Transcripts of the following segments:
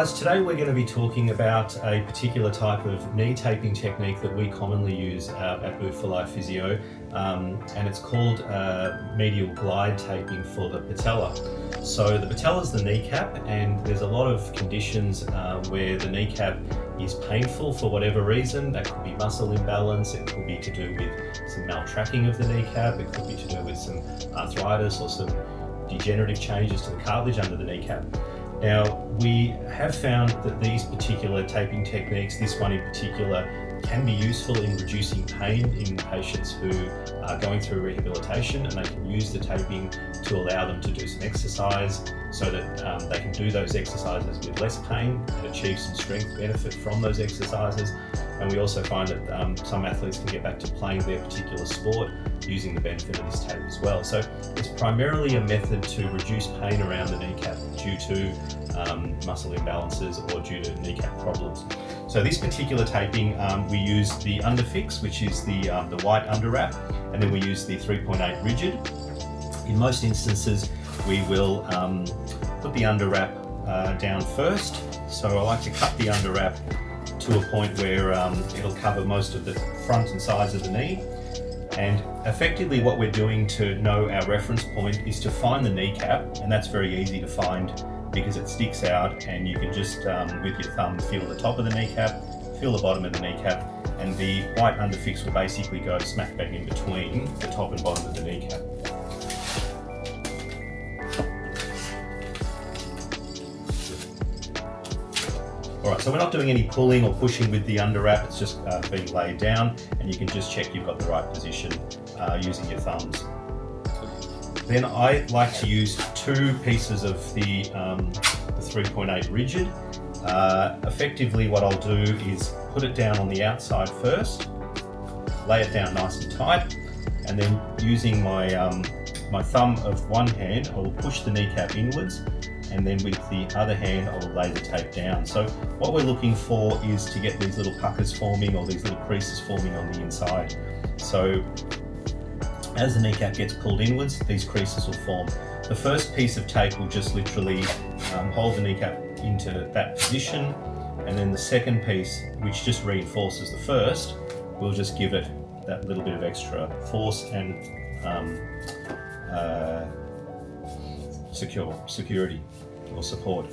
guys, today we're going to be talking about a particular type of knee taping technique that we commonly use at Boot for Life Physio, and it's called medial glide taping for the patella. So the patella is the kneecap, and there's a lot of conditions where the kneecap is painful for whatever reason. That could be muscle imbalance, it could be to do with some maltracking of the kneecap, it could be to do with some arthritis or some degenerative changes to the cartilage under the kneecap. Now, we have found that these particular taping techniques, this one in particular, can be useful in reducing pain in patients who are going through rehabilitation, and they can use the taping to allow them to do some exercise so that they can do those exercises with less pain and achieve some strength benefit from those exercises. And we also find that some athletes can get back to playing their particular sport using the benefit of this tape as well. So it's primarily a method to reduce pain around the kneecap due to muscle imbalances or due to kneecap problems. So this particular taping, we use the underfix, which is the white underwrap, and then we use the 3.8 rigid. In most instances, we will put the underwrap down first. So I like to cut the underwrap to a point where it'll cover most of the front and sides of the knee. And effectively what we're doing to know our reference point is to find the kneecap, and that's very easy to find because it sticks out, and you can just with your thumb feel the top of the kneecap, feel the bottom of the kneecap, and the white underfix will basically go smack bang in between the top and bottom of the kneecap. Alright, so we're not doing any pulling or pushing with the underwrap, it's just being laid down, and you can just check you've got the right position using your thumbs. Then I like to use two pieces of the 3.8 rigid. Effectively what I'll do is put it down on the outside first, lay it down nice and tight, and then using my thumb of one hand, I will push the kneecap inwards, and then with the other hand I will lay the tape down. So what we're looking for is to get these little puckers forming, or these little creases forming on the inside. So as the kneecap gets pulled inwards, these creases will form. The first piece of tape will just literally hold the kneecap into that position, and then the second piece, which just reinforces the first, will just give it that little bit of extra force and security or support.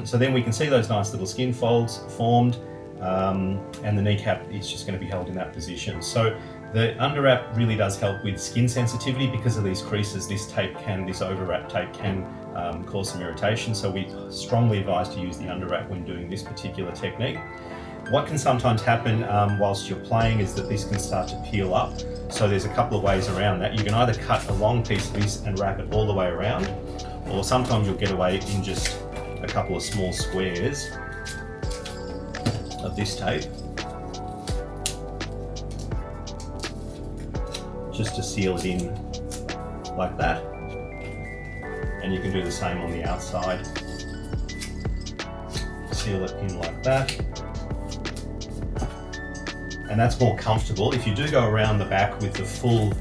So then we can see those nice little skin folds formed, and the kneecap is just going to be held in that position. So the underwrap really does help with skin sensitivity because of these creases. This overwrap tape can cause some irritation, so we strongly advise to use the underwrap when doing this particular technique. What can sometimes happen whilst you're playing is that this can start to peel up. So there's a couple of ways around that. You can either cut a long piece of this and wrap it all the way around, or sometimes you'll get away in just a couple of small squares of this tape, just to seal it in like that. And you can do the same on the outside. Seal it in like that. And that's more comfortable. If you do go around the back with the full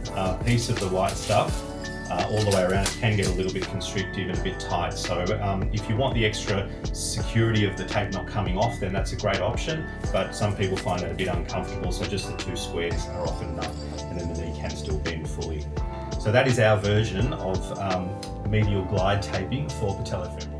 piece of the white stuff all the way around, it can get a little bit constrictive and a bit tight. So if you want the extra security of the tape not coming off, then that's a great option, but some people find that a bit uncomfortable, so just the two squares are often enough, and then the knee can still bend fully. So that is our version of medial glide taping for patellofemoral.